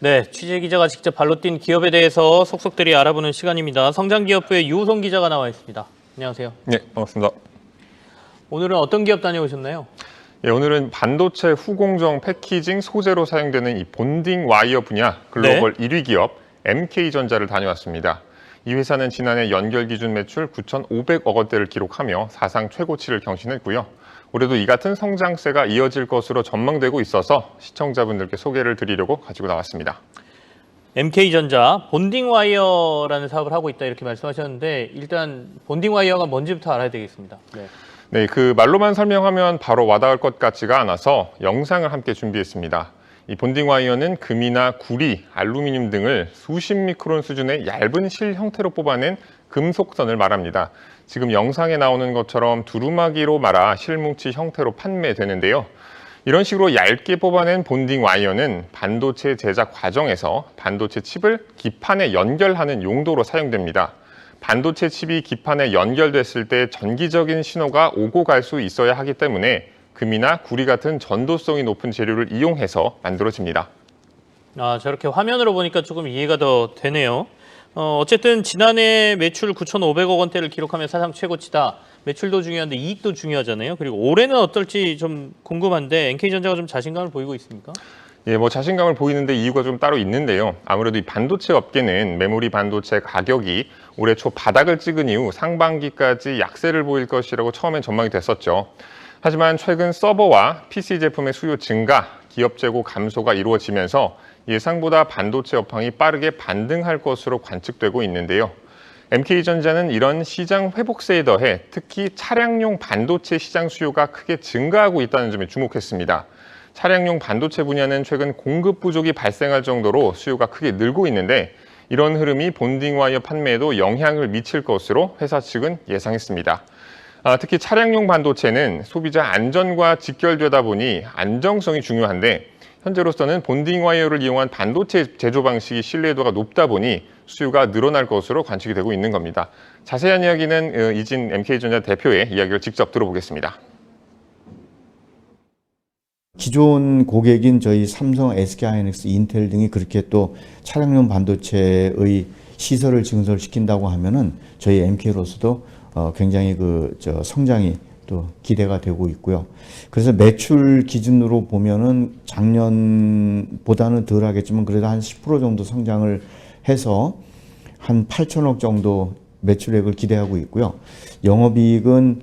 네, 취재 기자가 직접 발로 뛴 기업에 대해서 속속들이 알아보는 시간입니다. 성장기업부의 유호성 기자가 나와 있습니다. 안녕하세요. 네, 반갑습니다. 오늘은 어떤 기업 다녀오셨나요? 예, 오늘은 반도체 후공정 패키징 소재로 사용되는 이 본딩 와이어 분야 글로벌 1위 기업 MK전자를 다녀왔습니다. 이 회사는 지난해 연결 기준 매출 9,500억 원대를 기록하며 사상 최고치를 경신했고요. 올해도 이 같은 성장세가 이어질 것으로 전망되고 있어서 시청자분들께 소개를 드리려고 가지고 나왔습니다. MK전자 본딩 와이어라는 사업을 하고 있다 이렇게 말씀하셨는데 일단 본딩 와이어가 뭔지부터 알아야 되겠습니다. 네, 그 말로만 설명하면 바로 와닿을 것 같지가 않아서 영상을 함께 준비했습니다. 이 본딩 와이어는 금이나 구리, 알루미늄 등을 수십 미크론 수준의 얇은 실 형태로 뽑아낸 금속선을 말합니다. 지금 영상에 나오는 것처럼 두루마기로 말아 실뭉치 형태로 판매되는데요. 이런 식으로 얇게 뽑아낸 본딩 와이어는 반도체 제작 과정에서 반도체 칩을 기판에 연결하는 용도로 사용됩니다. 반도체 칩이 기판에 연결됐을 때 전기적인 신호가 오고 갈 수 있어야 하기 때문에 금이나 구리 같은 전도성이 높은 재료를 이용해서 만들어집니다. 저렇게 화면으로 보니까 조금 이해가 더 되네요. 어쨌든 지난해 매출 9,500억 원대를 기록하며 사상 최고치다. 매출도 중요한데 이익도 중요하잖아요. 그리고 올해는 어떨지 좀 궁금한데 NK전자가 좀 자신감을 보이고 있습니까? 예, 자신감을 보이는데 이유가 좀 따로 있는데요. 아무래도 이 반도체 업계는 메모리 반도체 가격이 올해 초 바닥을 찍은 이후 상반기까지 약세를 보일 것이라고 처음엔 전망이 됐었죠. 하지만 최근 서버와 PC 제품의 수요 증가, 기업 재고 감소가 이루어지면서 예상보다 반도체 업황이 빠르게 반등할 것으로 관측되고 있는데요. MK전자는 이런 시장 회복세에 더해 특히 차량용 반도체 시장 수요가 크게 증가하고 있다는 점에 주목했습니다. 차량용 반도체 분야는 최근 공급 부족이 발생할 정도로 수요가 크게 늘고 있는데 이런 흐름이 본딩 와이어 판매에도 영향을 미칠 것으로 회사 측은 예상했습니다. 특히 차량용 반도체는 소비자 안전과 직결되다 보니 안정성이 중요한데 현재로서는 본딩 와이어를 이용한 반도체 제조 방식이 신뢰도가 높다 보니 수요가 늘어날 것으로 관측이 되고 있는 겁니다. 자세한 이야기는 이진 MK전자 대표의 이야기를 직접 들어보겠습니다. 기존 고객인 저희 삼성, SK하이닉스, 인텔 등이 그렇게 또 차량용 반도체의 시설을 증설시킨다고 하면은 저희 MK로서도 굉장히 성장이 또 기대가 되고 있고요. 그래서 매출 기준으로 보면은 작년보다는 덜 하겠지만 그래도 한 10% 정도 성장을 해서 한 8천억 정도 매출액을 기대하고 있고요. 영업이익은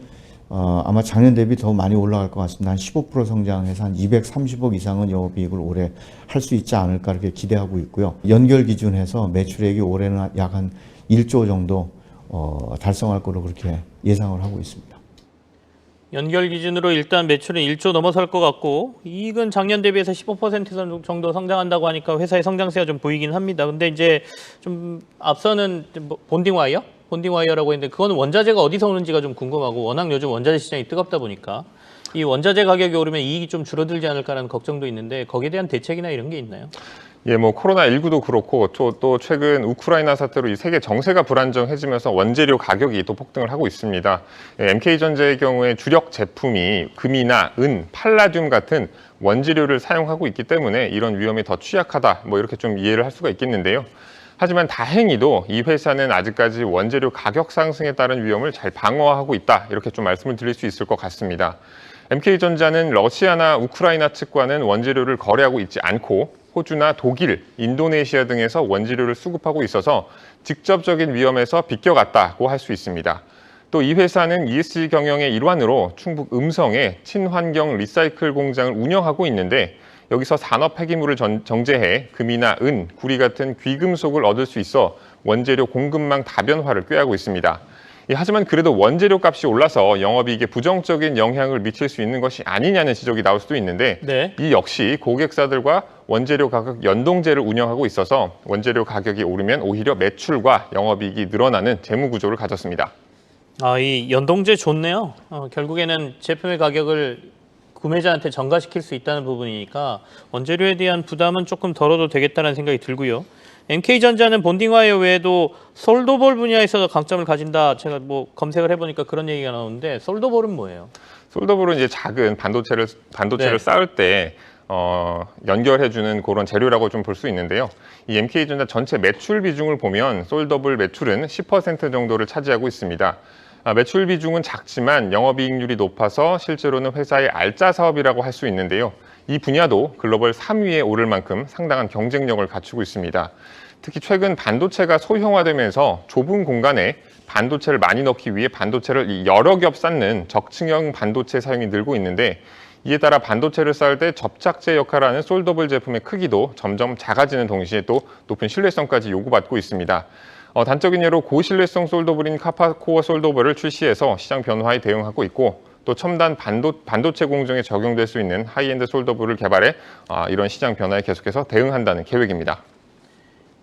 아마 작년 대비 더 많이 올라갈 것 같습니다. 한 15% 성장해서 한 230억 이상은 영업이익을 올해 할 수 있지 않을까 이렇게 기대하고 있고요. 연결 기준해서 매출액이 올해는 약 한 1조 정도 달성할 거로 그렇게 예상을 하고 있습니다. 연결 기준으로 일단 매출은 1조 넘어설 것 같고 이익은 작년 대비해서 15% 정도 성장한다고 하니까 회사의 성장세가 좀 보이긴 합니다. 근데 이제 좀 앞서는 본딩 와이어? 본딩 와이어라고 했는데 그거는 원자재가 어디서 오는지가 좀 궁금하고 워낙 요즘 원자재 시장이 뜨겁다 보니까 이 원자재 가격이 오르면 이익이 좀 줄어들지 않을까라는 걱정도 있는데 거기에 대한 대책이나 이런 게 있나요? 예, 코로나19도 그렇고 또 최근 우크라이나 사태로 이 세계 정세가 불안정해지면서 원재료 가격이 또 폭등을 하고 있습니다. MK전자의 경우에 주력 제품이 금이나 은, 팔라듐 같은 원재료를 사용하고 있기 때문에 이런 위험에 더 취약하다 이렇게 좀 이해를 할 수가 있겠는데요. 하지만 다행히도 이 회사는 아직까지 원재료 가격 상승에 따른 위험을 잘 방어하고 있다 이렇게 좀 말씀을 드릴 수 있을 것 같습니다. MK전자는 러시아나 우크라이나 측과는 원재료를 거래하고 있지 않고 호주나 독일, 인도네시아 등에서 원재료를 수급하고 있어서 직접적인 위험에서 비껴갔다고 할 수 있습니다. 또 이 회사는 ESG 경영의 일환으로 충북 음성에 친환경 리사이클 공장을 운영하고 있는데 여기서 산업 폐기물을 정제해 금이나 은, 구리 같은 귀금속을 얻을 수 있어 원재료 공급망 다변화를 꾀하고 있습니다. 하지만 그래도 원재료 값이 올라서 영업이익에 부정적인 영향을 미칠 수 있는 것이 아니냐는 지적이 나올 수도 있는데 이 역시 고객사들과 원재료 가격 연동제를 운영하고 있어서 원재료 가격이 오르면 오히려 매출과 영업이익이 늘어나는 재무 구조를 가졌습니다. 이 연동제 좋네요. 결국에는 제품의 가격을 구매자한테 전가시킬 수 있다는 부분이니까 원재료에 대한 부담은 조금 덜어도 되겠다는 생각이 들고요. MK전자는 본딩 와이어 외에도 솔더볼 분야에서 강점을 가진다. 제가 검색을 해보니까 그런 얘기가 나오는데 솔더볼은 뭐예요? 솔더볼은 이제 작은 반도체를 쌓을 때 연결해주는 그런 재료라고 좀 볼 수 있는데요. 이 MK전자 전체 매출 비중을 보면 솔더블 매출은 10% 정도를 차지하고 있습니다. 매출 비중은 작지만 영업이익률이 높아서 실제로는 회사의 알짜 사업이라고 할 수 있는데요. 이 분야도 글로벌 3위에 오를 만큼 상당한 경쟁력을 갖추고 있습니다. 특히 최근 반도체가 소형화되면서 좁은 공간에 반도체를 많이 넣기 위해 반도체를 여러 겹 쌓는 적층형 반도체 사용이 늘고 있는데, 이에 따라 반도체를 쌓을 때 접착제 역할을 하는 솔더블 제품의 크기도 점점 작아지는 동시에 또 높은 신뢰성까지 요구받고 있습니다. 단적인 예로 고신뢰성 솔더블인 카파코어 솔더블을 출시해서 시장 변화에 대응하고 있고, 또 첨단 반도체 공정에 적용될 수 있는 하이엔드 솔더블을 개발해 이런 시장 변화에 계속해서 대응한다는 계획입니다.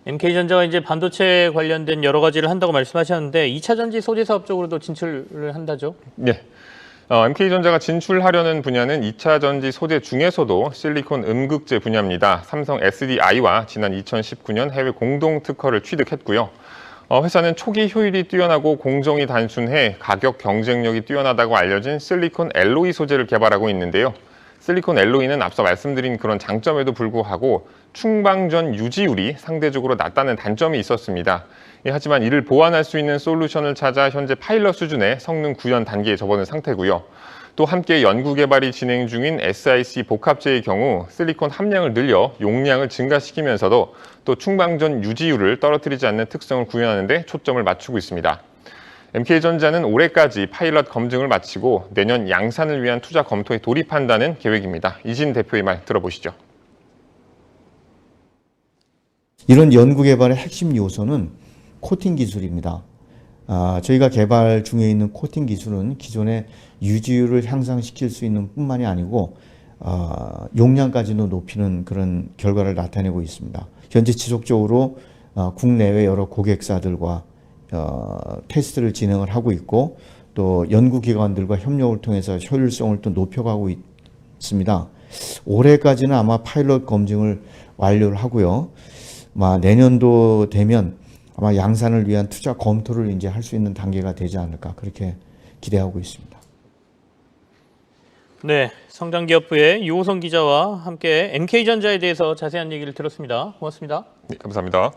MK전자가 이제 반도체 관련된 여러 가지를 한다고 말씀하셨는데 2차 전지 소재 사업 쪽으로도 진출을 한다죠? 네. MK전자가 진출하려는 분야는 2차 전지 소재 중에서도 실리콘 음극재 분야입니다. 삼성 SDI와 지난 2019년 해외 공동 특허를 취득했고요. 회사는 초기 효율이 뛰어나고 공정이 단순해 가격 경쟁력이 뛰어나다고 알려진 실리콘 알로이 소재를 개발하고 있는데요. 실리콘 알로이는 앞서 말씀드린 그런 장점에도 불구하고 충방전 유지율이 상대적으로 낮다는 단점이 있었습니다. 하지만 이를 보완할 수 있는 솔루션을 찾아 현재 파일럿 수준의 성능 구현 단계에 접어든 상태고요. 또 함께 연구 개발이 진행 중인 SiC 복합재의 경우 실리콘 함량을 늘려 용량을 증가시키면서도 또 충방전 유지율을 떨어뜨리지 않는 특성을 구현하는 데 초점을 맞추고 있습니다. MK전자는 올해까지 파일럿 검증을 마치고 내년 양산을 위한 투자 검토에 돌입한다는 계획입니다. 이진 대표의 말 들어보시죠. 이런 연구 개발의 핵심 요소는 코팅 기술입니다. 저희가 개발 중에 있는 코팅 기술은 기존의 유지율을 향상시킬 수 있는 뿐만이 아니고 용량까지도 높이는 그런 결과를 나타내고 있습니다. 현재 지속적으로 국내외 여러 고객사들과 테스트를 진행을 하고 있고, 또 연구기관들과 협력을 통해서 효율성을 또 높여가고 있습니다. 올해까지는 아마 파일럿 검증을 완료를 하고요. 내년도 되면 아마 양산을 위한 투자 검토를 이제 할 수 있는 단계가 되지 않을까, 그렇게 기대하고 있습니다. 네, 성장기업부의 유호성 기자와 함께 MK전자에 대해서 자세한 얘기를 들었습니다. 고맙습니다. 네, 감사합니다.